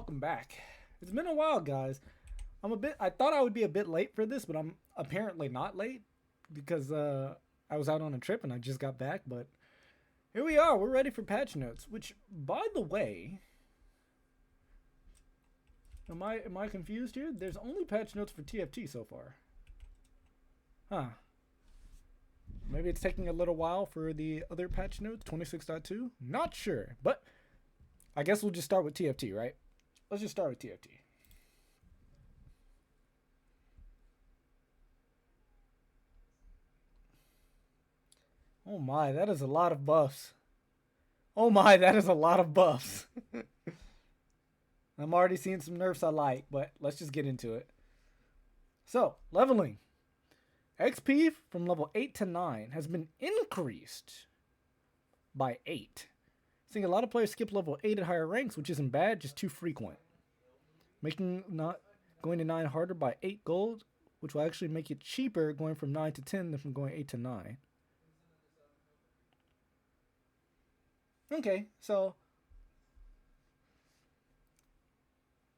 welcome back. It's been a while, guys. I thought I would be a bit late for this, but I'm apparently not late because I was out on a trip and I just got back. But here we are. We're ready for patch notes. Which, by the way, am I confused here? There's only patch notes for TFT so far. Huh. Maybe it's taking a little while for the other patch notes, 26.2. Not sure, but I guess we'll just start with TFT, right? Let's just start with TFT. Oh my, that is a lot of buffs. Oh my, that is a lot of buffs. I'm already seeing some nerfs I like, but let's just get into it. So, leveling. XP from level 8 to 9 has been increased by 8. Seeing a lot of players skip level 8 at higher ranks, which isn't bad, just too frequent. Making not going to 9 harder by 8 gold, which will actually make it cheaper going from 9 to 10 than from going 8 to 9. Okay, so...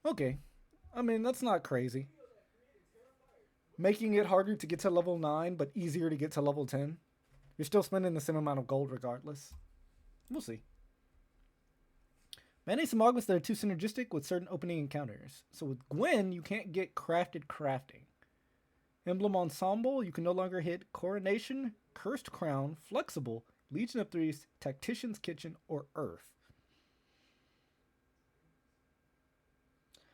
Okay. I mean, that's not crazy. Making it harder to get to level 9, but easier to get to level 10. You're still spending the same amount of gold regardless. We'll see. Banning some augments that are too synergistic with certain opening encounters. So with Gwen, you can't get crafted crafting. Emblem Ensemble, you can no longer hit Coronation, Cursed Crown, Flexible, Legion of Threes, Tactician's Kitchen, or Earth.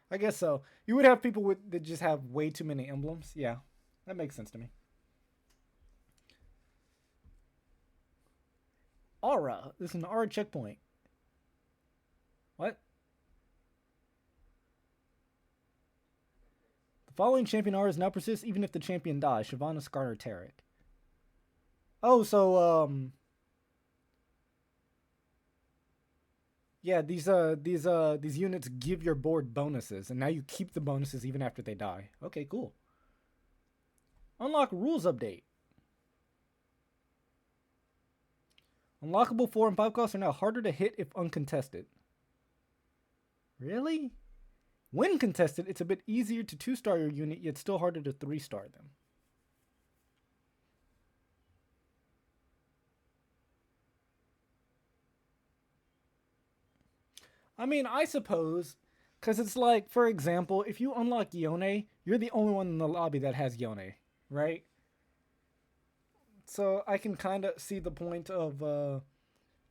I guess so. You would have people that just have way too many emblems. Yeah, that makes sense to me. Aura. This is an Aura checkpoint. What? The following champion auras now persist even if the champion dies. Shyvana, Skarner, Tarek. Oh, so yeah, these units give your board bonuses, and now you keep the bonuses even after they die. Okay, cool. Unlock rules update. Unlockable 4 and 5 costs are now harder to hit if uncontested. Really? When contested, it's a bit easier to 2-star your unit, yet still harder to 3-star them. I mean, I suppose, because it's like, for example, if you unlock Yone, you're the only one in the lobby that has Yone, right? So I can kind of see the point of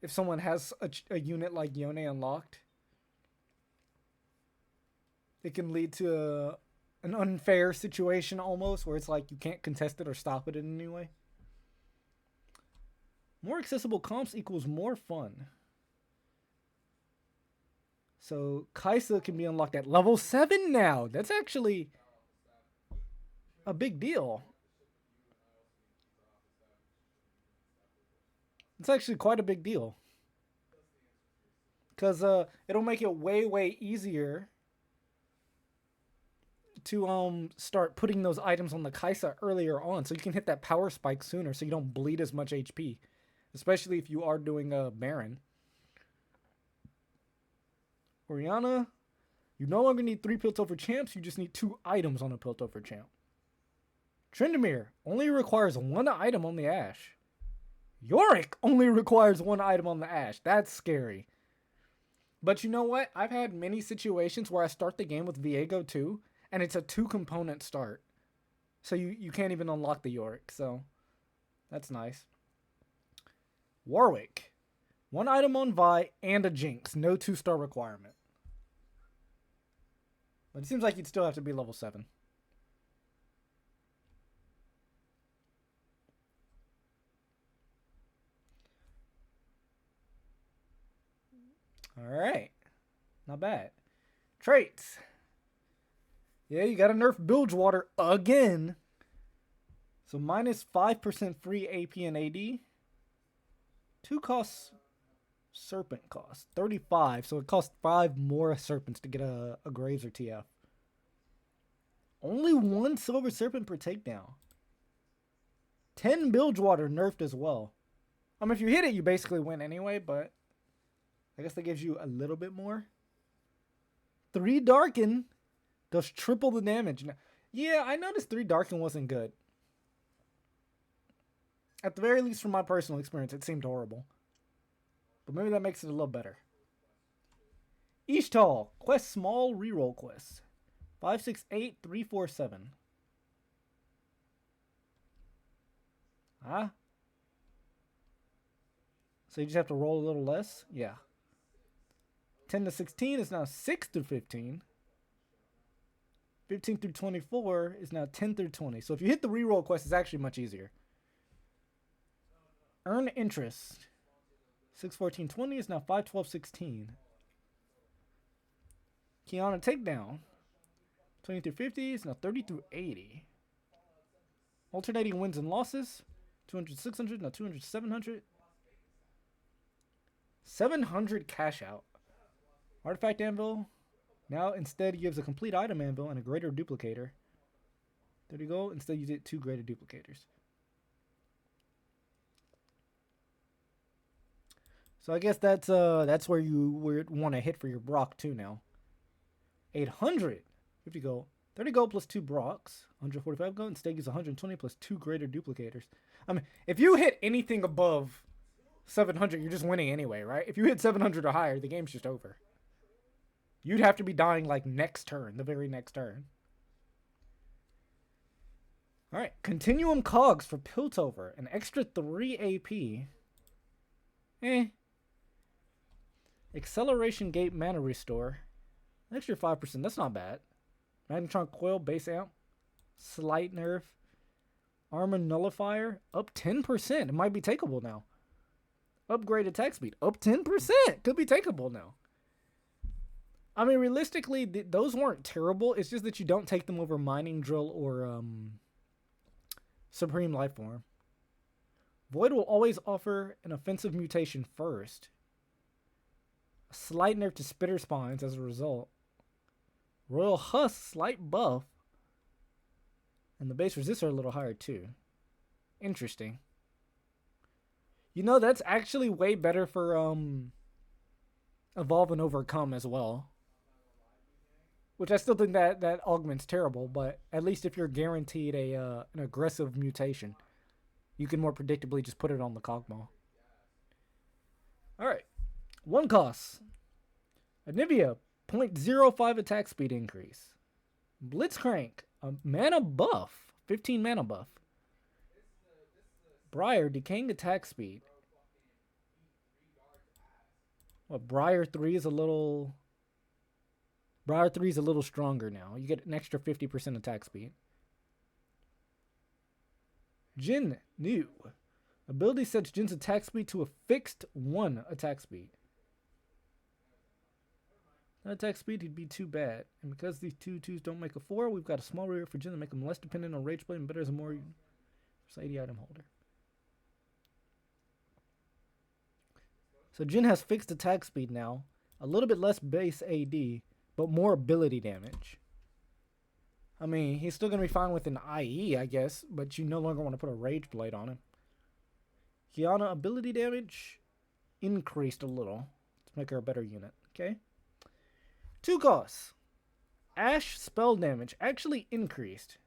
if someone has a unit like Yone unlocked, it can lead to an unfair situation almost, where it's like you can't contest it or stop it in any way. More accessible comps equals more fun. So Kaisa can be unlocked at level 7 now. That's actually a big deal. It's actually quite a big deal. Because it'll make it way, way easier to start putting those items on the Kaisa earlier on. So you can hit that power spike sooner so you don't bleed as much HP. Especially if you are doing a Baron. Oriana, you no longer need 3 Piltover champs, you just need 2 items on a Piltover champ. Tryndamere only requires 1 item on the Ashe. Yorick only requires 1 item on the Ashe. That's scary. But you know what? I've had many situations where I start the game with Viego too, and it's a 2-component start. So you can't even unlock the Yorick, so that's nice. Warwick. 1 item on Vi and a Jinx. No 2-star requirement. But it seems like you'd still have to be level 7. Alright. Not bad. Traits. Yeah, you gotta nerf Bilgewater again. So minus 5% free AP and AD. 2 costs... Serpent cost 35, so it costs 5 more serpents to get a Graves or TF. Only 1 silver serpent per takedown. 10 Bilgewater nerfed as well. I mean, if you hit it, you basically win anyway, but I guess that gives you a little bit more. 3 Darken does triple the damage. Now, yeah, I noticed 3 Darken wasn't good. At the very least, from my personal experience, it seemed horrible. But maybe that makes it a little better. Ishtal, quest small reroll quest. 5, 6, 8, 3, 4, 7. Huh? So you just have to roll a little less? Yeah. 10 to 16 is now 6 through 15. 15 through 24 is now 10 through 20. So if you hit the reroll quest, it's actually much easier. Earn interest. 6, 14, 20 is now 5, 12, 16. Kiana takedown. 20 through 50 is now 30 through 80. Alternating wins and losses. 200, 600, now 200, 700. 700 cash out. Artifact anvil. Now instead gives a complete item anvil and a greater duplicator. There you go. Instead you get 2 greater duplicators. So I guess that's where you would want to hit for your Brock too now. 800. 50 gold. 30 gold plus 2 Brocks. 145 gold. Instead gives 120 plus 2 greater duplicators. I mean, if you hit anything above 700, you're just winning anyway, right? If you hit 700 or higher, the game's just over. You'd have to be dying like next turn, the very next turn. Alright, Continuum Cogs for Piltover. An extra 3 AP. Acceleration Gate Mana Restore. An extra 5%, that's not bad. Magnetron Coil, Base Amp. Slight Nerf. Armor Nullifier, up 10%. It might be takeable now. Upgrade attack speed, up 10%. Could be takeable now. I mean, realistically, those weren't terrible. It's just that you don't take them over Mining Drill or Supreme Lifeform. Void will always offer an offensive mutation first. A slight nerf to Spitter Spines as a result. Royal Husk, slight buff. And the base resists are a little higher too. Interesting. You know, that's actually way better for Evolve and Overcome as well. Which I still think that augment's terrible, but at least if you're guaranteed an aggressive mutation, you can more predictably just put it on the Cogmaw. Alright. 1 cost. Anivia, 0.05 attack speed increase. Blitzcrank, a mana buff. 15 mana buff. Briar, decaying attack speed. What, Briar 3 is a little... Briar 3 is a little stronger now. You get an extra 50% attack speed. Jin, new. Ability sets Jin's attack speed to a fixed 1 attack speed. That attack speed would be too bad. And because these 2 2s don't make a 4, we've got a small rear for Jin to make him less dependent on Rage Blade and better as a more 80 item holder. So Jin has fixed attack speed now. A little bit less base AD, but more ability damage. I mean, he's still going to be fine with an IE, I guess, but you no longer want to put a Rage Blade on him. Kiana, ability damage increased a little to make her a better unit. Okay. 2 costs. Ash spell damage actually increased.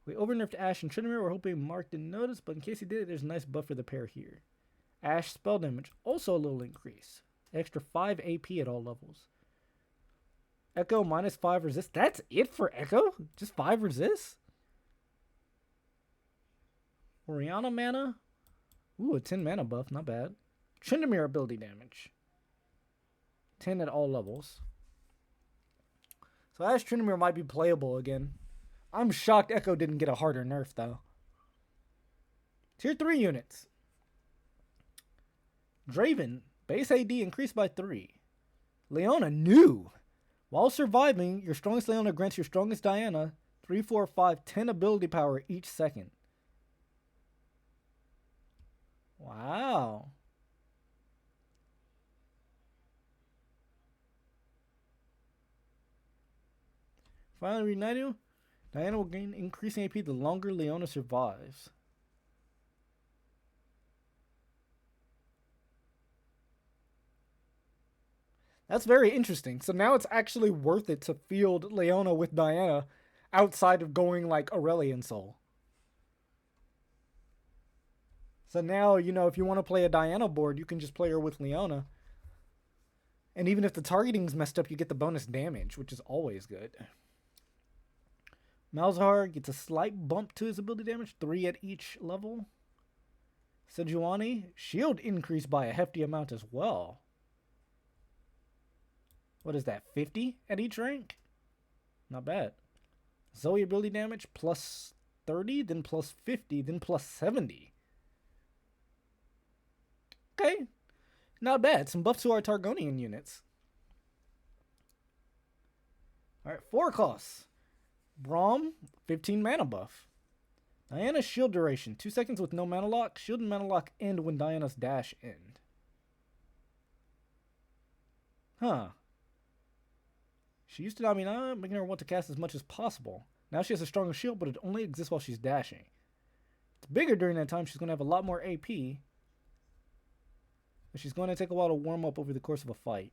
We overnerfed Ash and Trinimir. We're hoping Mark didn't notice, but in case he did, there's a nice buff for the pair here. Ash spell damage also a little increase. Extra 5 AP at all levels. Echo minus 5 resist. That's it for Echo? Just 5 resist? Oriana mana. Ooh, a 10 mana buff. Not bad. Tryndamere ability damage. 10 at all levels. So Ash Tryndamere might be playable again. I'm shocked Echo didn't get a harder nerf, though. Tier 3 units. Draven. Base AD increased by 3. Leona, new. While surviving, your strongest Leona grants your strongest Diana 3, 4, 5, 10 ability power each second. Wow. Finally reunite you. Diana will gain increasing AP the longer Leona survives. That's very interesting. So now it's actually worth it to field Leona with Diana outside of going like Aurelion Soul. So now, you know, if you want to play a Diana board, you can just play her with Leona. And even if the targeting's messed up, you get the bonus damage, which is always good. Malzahar gets a slight bump to his ability damage, 3 at each level. Sejuani, shield increased by a hefty amount as well. What is that, 50 at each rank? Not bad. Zoe ability damage plus 30, then plus 50, then plus 70. Okay, not bad. Some buffs to our Targonian units. Alright, 4 costs. Braum, 15 mana buff. Diana's shield duration, 2 seconds with no mana lock. Shield and mana lock end when Diana's dash end. Huh. She used to dominate, making her want to cast as much as possible. Now she has a stronger shield, but it only exists while she's dashing. It's bigger during that time. She's going to have a lot more AP. But she's going to take a while to warm up over the course of a fight.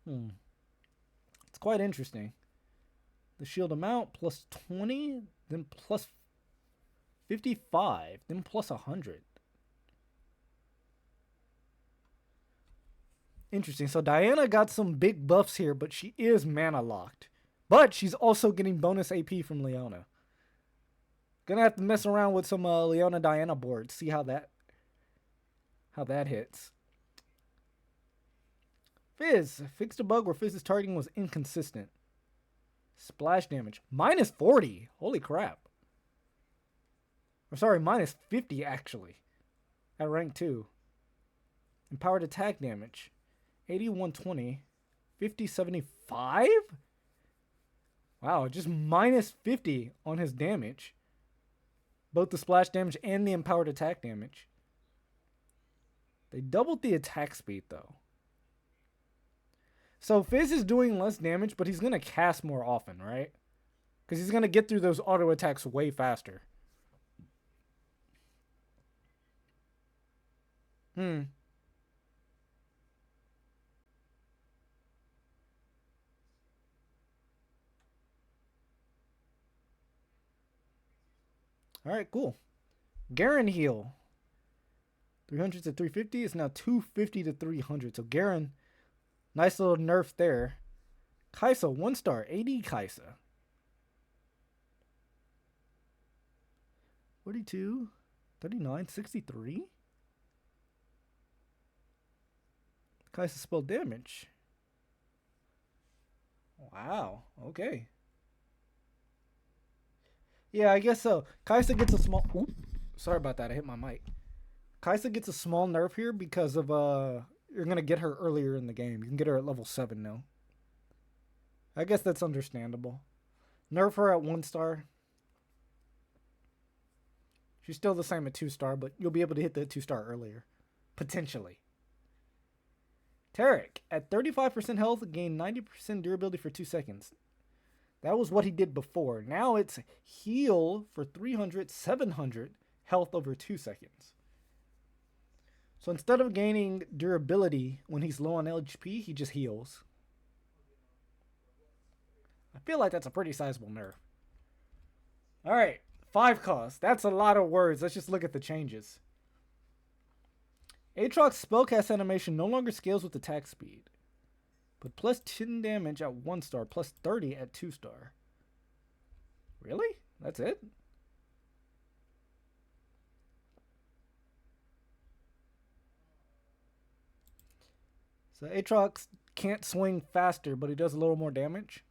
It's quite interesting. The shield amount plus 20, then plus 55, then plus 100. Interesting. So Diana got some big buffs here, but she is mana locked. But she's also getting bonus AP from Leona. Gonna have to mess around with some Leona Diana boards, see how that hits. Fizz fixed a bug where Fizz's targeting was inconsistent. Splash damage minus 40. Holy crap. Or sorry, minus 50 actually. At rank 2. Empowered attack damage 8120. 5075? Wow, just minus 50 on his damage. Both the splash damage and the empowered attack damage. They doubled the attack speed though. So Fizz is doing less damage, but he's going to cast more often, right? Because he's going to get through those auto attacks way faster. Alright, cool. Garen heal. 300 to 350 is now 250 to 300. So Garen, nice little nerf there. Kaisa, 1 star, AD Kaisa. 42, 39, 63. Kaisa spell damage. Wow, okay. Yeah, I guess so. Kaisa gets a small... Oops, sorry about that, I hit my mic. Kaisa gets a small nerf here because of... You're going to get her earlier in the game. You can get her at level 7 now. I guess that's understandable. Nerf her at 1 star. She's still the same at 2 star, but you'll be able to hit the 2 star earlier. Potentially. Tarek, at 35% health, gain 90% durability for 2 seconds. That was what he did before. Now it's heal for 300, 700 health over 2 seconds. So instead of gaining durability when he's low on HP, he just heals. I feel like that's a pretty sizable nerf. Alright, 5 cost. That's a lot of words. Let's just look at the changes. Aatrox's spellcast animation no longer scales with attack speed, but plus 10 damage at 1 star, plus 30 at 2 star. Really? That's it? So Aatrox can't swing faster, but he does a little more damage.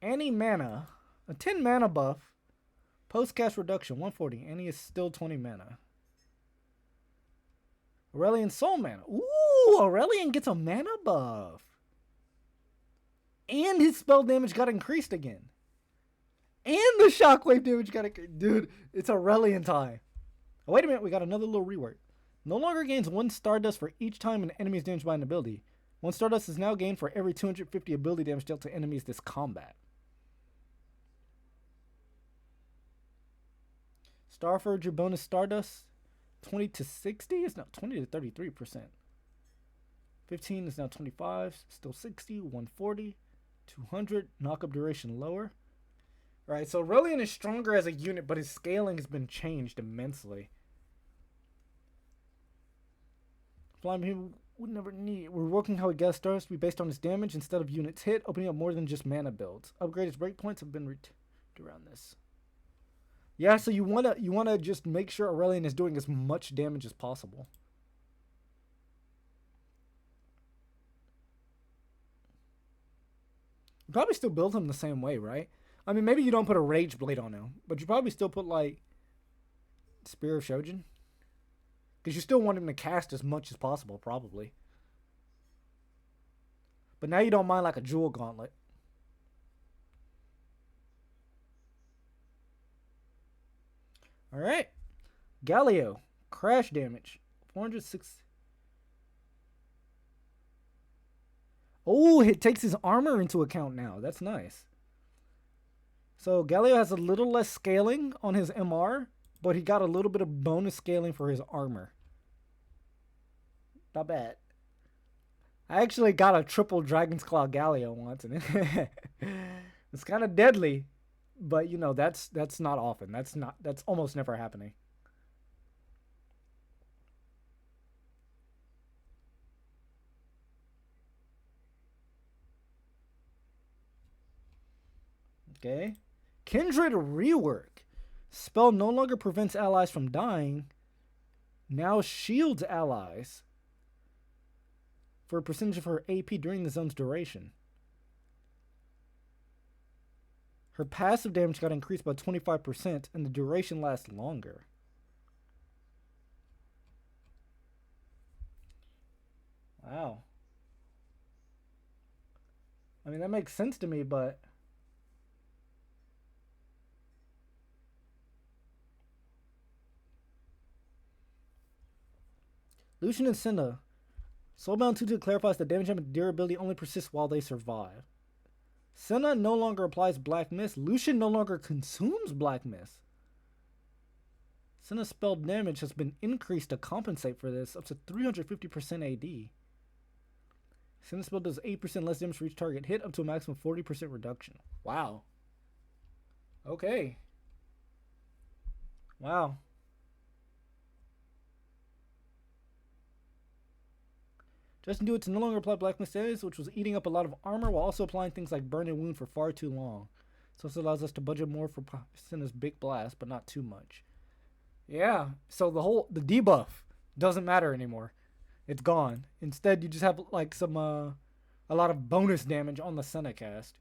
Any mana, a 10 mana buff, post-cast reduction, 140, and he is still 20 mana. Aurelion Soul mana. Ooh, Aurelion gets a mana buff. And his spell damage got increased again. And the shockwave damage got increased. Dude, it's Aurelion time. Oh, wait a minute, we got another little rework. No longer gains 1 Stardust for each time an enemy is damaged by an ability. 1 Stardust is now gained for every 250 ability damage dealt to enemies this combat. Starforger bonus Stardust. 20 to 60? It's not 20 to 33%. 15 is now 25. Still 60. 140. 200. Knockup duration lower. Right, so Aurelian is stronger as a unit, but his scaling has been changed immensely. Flying Beam would never need. We're working how he gets stars to be based on his damage instead of units hit, opening up more than just mana builds. Upgraded breakpoints have been around this. Yeah, so you wanna just make sure Aurelian is doing as much damage as possible. You probably still build him the same way, right? I mean, maybe you don't put a Rage Blade on him, but you probably still put, like, Spear of Shojin. Because you still want him to cast as much as possible, probably. But now you don't mind, like, a Jewel Gauntlet. Alright. Galio. Crash damage. 406. Oh, it takes his armor into account now. That's nice. So Galio has a little less scaling on his MR, but he got a little bit of bonus scaling for his armor. Not bad. I actually got a triple Dragon's Claw Galio once, and it's kind of deadly, but you know that's not often. That's almost never happening. Okay. Kindred Rework. Spell no longer prevents allies from dying. Now shields allies for a percentage of her AP during the zone's duration. Her passive damage got increased by 25% and the duration lasts longer. Wow. I mean, that makes sense to me, but Lucian and Senna. Soulbound 2-2 clarifies that damage and durability only persists while they survive. Senna no longer applies Black Mist. Lucian no longer consumes Black Mist. Senna's spell damage has been increased to compensate for this, up to 350% AD. Senna's spell does 8% less damage for each target hit, up to a maximum 40% reduction. Wow. Okay. Wow. Justin Dewitt to no longer apply Black Mist status, which was eating up a lot of armor while also applying things like Burn and Wound for far too long. So this allows us to budget more for Senna's Big Blast, but not too much. Yeah, so the debuff doesn't matter anymore. It's gone. Instead, you just have like some a lot of bonus damage on the Senna cast.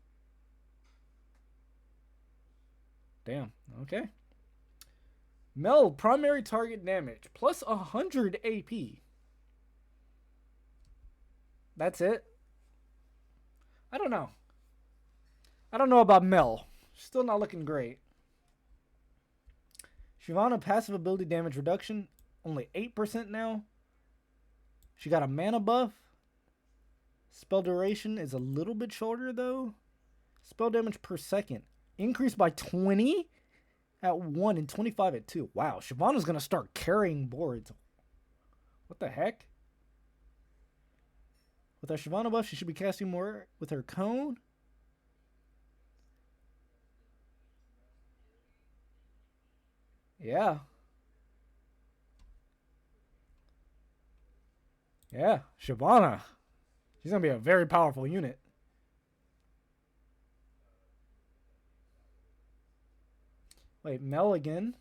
Damn. Okay. Mel primary target damage plus 100 AP. That's it. I don't know. I don't know about Mel. Still not looking great. Shyvana passive ability damage reduction, only 8% now. She got a mana buff. Spell duration is a little bit shorter though. Spell damage per second increased by 20 at 1 and 25 at 2. Wow, Shyvana's gonna start carrying boards. What the heck? With our Shyvana buff, she should be casting more with her cone. Yeah. Yeah, Shyvana. She's going to be a very powerful unit. Wait, Mel again?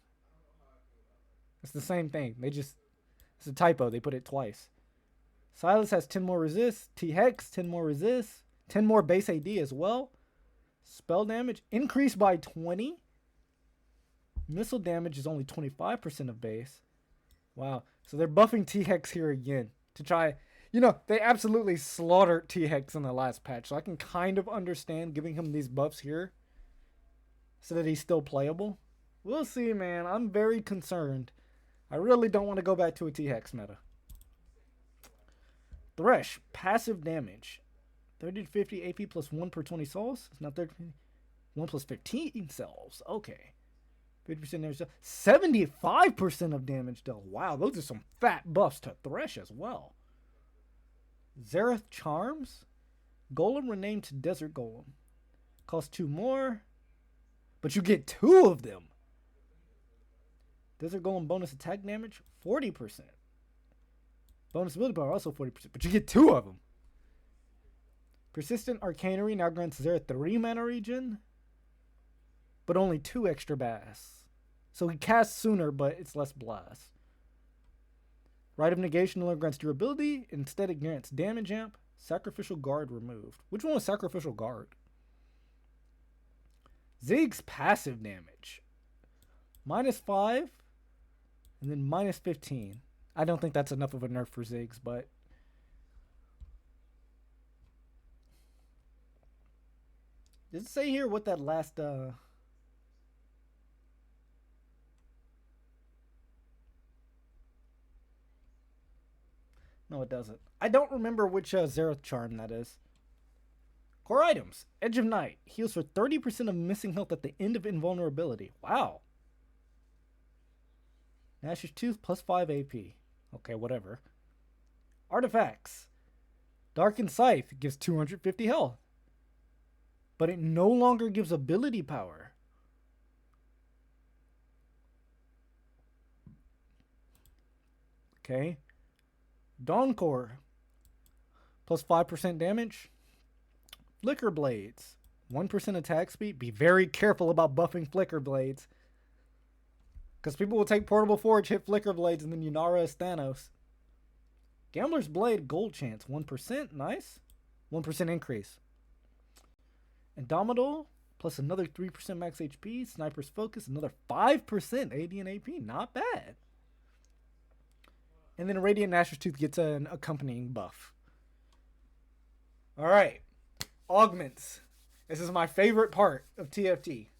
It's the same thing. It's a typo. They put it twice. Silas has 10 more resist. T-Hex, 10 more resist. 10 more base AD as well. Spell damage increased by 20. Missile damage is only 25% of base. Wow. So they're buffing T-Hex here again to try. You know, they absolutely slaughtered T-Hex in the last patch. So I can kind of understand giving him these buffs here so that he's still playable. We'll see, man. I'm very concerned. I really don't want to go back to a T-Hex meta. Thresh, passive damage. 30 to 50 AP plus 1 per 20 souls. It's not 30. 1 plus 15 cells. Okay. 50% damage. 75% of damage dealt. Wow, those are some fat buffs to Thresh as well. Zareth Charms. Golem renamed to Desert Golem. Cost 2 more. But you get 2 of them. Desert Golem bonus attack damage, 40%. Bonus ability power, also 40%. But you get 2 of them. Persistent Arcanery now grants Zareth 3 mana regen. But only 2 extra bass. So he casts sooner, but it's less blast. Rite of Negation no longer grants durability. Instead, it grants damage amp. Sacrificial Guard removed. Which one was Sacrificial Guard? Zig's passive damage. -5. And then -15. I don't think that's enough of a nerf for Ziggs, but... Does it say here what that last... No, it doesn't. I don't remember which Zareth Charm that is. Core items. Edge of Night. Heals for 30% of missing health at the end of invulnerability. Wow. Gnash's Tooth plus 5 AP. Okay, whatever. Artifacts. Darkened Scythe gives 250 health. But it no longer gives ability power. Okay. Dawncore. Plus 5% damage. Flicker Blades. 1% attack speed. Be very careful about buffing Flicker Blades. Because people will take Portable Forge, hit Flicker Blades, and then Yunara is Thanos. Gambler's Blade, gold chance. 1%. Nice. 1% increase. Indomitable, plus another 3% max HP. Sniper's Focus, another 5% AD and AP. Not bad. And then Radiant Gnash's Tooth gets an accompanying buff. Alright. Augments. This is my favorite part of TFT.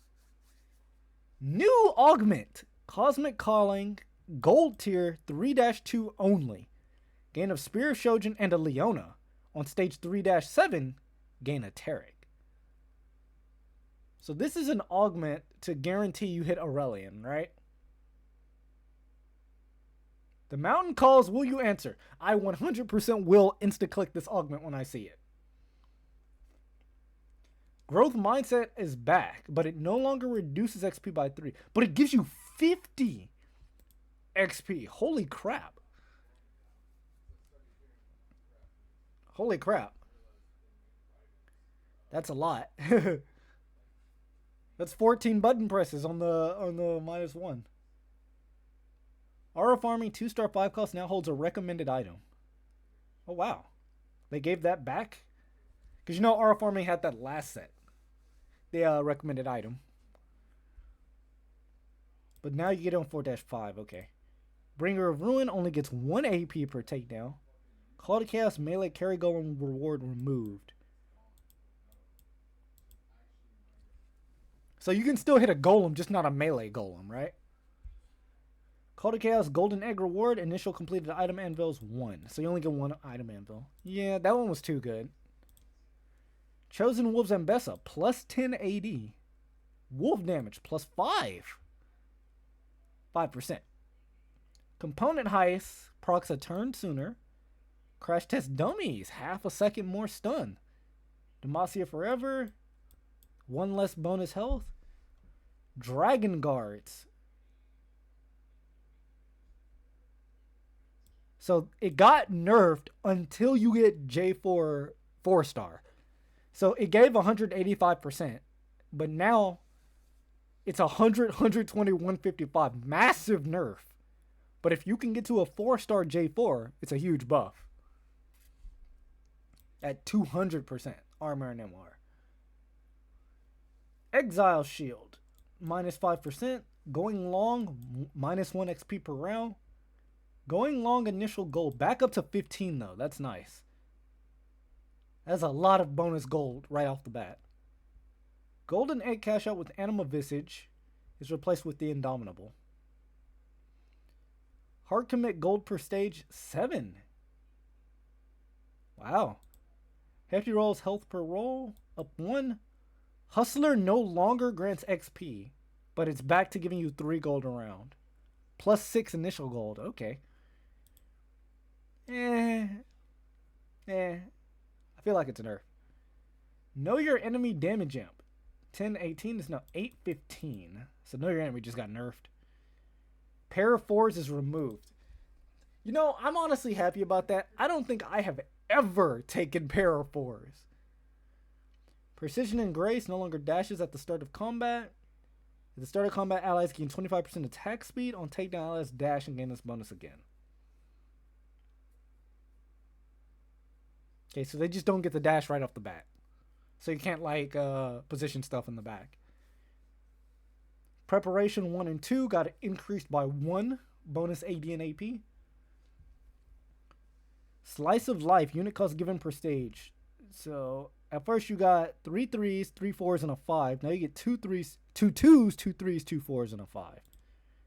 New augment. Cosmic Calling, gold tier, 3-2 only. Gain of Spear of Shojin and a Leona. On stage 3-7, gain a Taric. So this is an augment to guarantee you hit Aurelion, right? The mountain calls, will you answer? I 100% will insta-click this augment when I see it. Growth Mindset is back, but it no longer reduces XP by 3. But it gives you 50 XP. Holy crap. Holy crap. That's a lot. That's 14 button presses on the -1. Aura Farming 2-star 5 cost now holds a recommended item. Oh wow. They gave that back? Because you know Aura Farming had that last set. The recommended item. But now you get on 4-5, okay. Bringer of Ruin only gets 1 AP per takedown. Call to Chaos melee carry golem reward removed. So you can still hit a golem, just not a melee golem, right? Call to Chaos golden egg reward, initial completed item anvils 1. So you only get 1 item anvil. Yeah, that one was too good. Chosen Wolves Ambessa, plus 10 AD. Wolf damage, plus 5. 5%. Component Heist, procs a turn sooner. Crash Test Dummies, half a second more stun. Demacia Forever, 1 less bonus health. Dragon Guards. So it got nerfed until you get J4 4-star. So it gave 185%, but now it's 100, 120, 155. Massive nerf. But if you can get to a 4-star J4, it's a huge buff. At 200% armor and MR. Exile Shield, -5%. Going long, -1 XP per round. Going long initial gold. Back up to 15 though. That's nice. That's a lot of bonus gold right off the bat. Golden Egg cash out with Anima Visage is replaced with the Indomitable. Hard commit gold per stage 7. Wow. Hefty rolls health per roll up 1. Hustler no longer grants XP, but it's back to giving you 3 gold a round. Plus 6 initial gold. Okay. I feel like it's a nerf. Know your enemy damage amp. 1018 is now 815. So know your enemy just got nerfed. Pair of fours is removed. You know, I'm honestly happy about that. I don't think I have ever taken pair of fours. Precision and Grace no longer dashes at the start of combat. At the start of combat, allies gain 25% attack speed. On takedown, allies dash and gain this bonus again. Okay, so they just don't get the dash right off the bat. So you can't, like, position stuff in the back. Preparation 1 and 2 got increased by 1 bonus AD and AP. Slice of Life, unit cost given per stage. So at first you got 3 3s, 3 4s, and a 5. Now you get 2 3s, 2 2s, 2 3s, 2 4s, and a 5.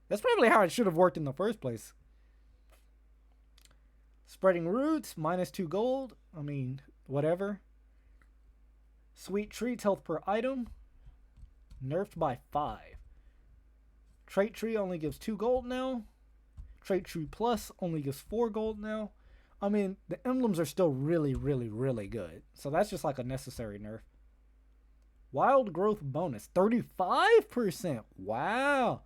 That's probably how it should have worked in the first place. Spreading Roots, minus 2 gold. I mean, whatever. Sweet Treats, health per item. Nerfed by 5. Trait Tree only gives 2 gold now. Trait Tree Plus only gives 4 gold now. I mean, the emblems are still really, really, really good. So that's just like a necessary nerf. Wild Growth bonus, 35%. Wow.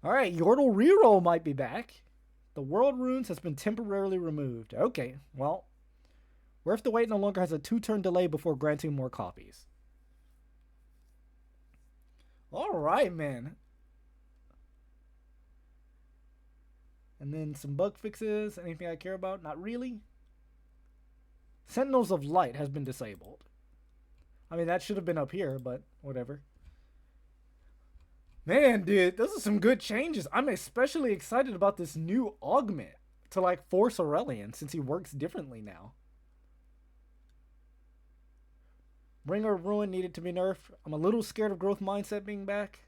Alright, Yordle Reroll might be back. The World Runes has been temporarily removed. Okay, well, Worth the Wait no longer has a 2-turn delay before granting more copies. Alright, man. And then some bug fixes. Anything I care about? Not really. Sentinels of Light has been disabled. I mean, that should have been up here, but whatever. Man, dude, those are some good changes. I'm especially excited about this new augment to, like, force Aurelian, since he works differently now. Bringer of Ruin needed to be nerfed. I'm a little scared of Growth Mindset being back.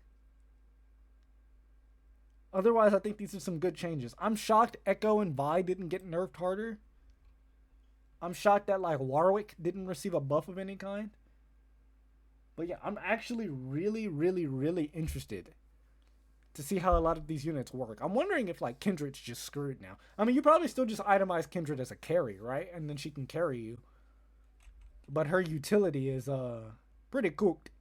Otherwise, I think these are some good changes. I'm shocked Echo and Vi didn't get nerfed harder. I'm shocked that, like, Warwick didn't receive a buff of any kind. But yeah, I'm actually really, really, really interested to see how a lot of these units work. I'm wondering if, like, Kindred's just screwed now. I mean, you probably still just itemize Kindred as a carry, right? And then she can carry you. But her utility is pretty cooked.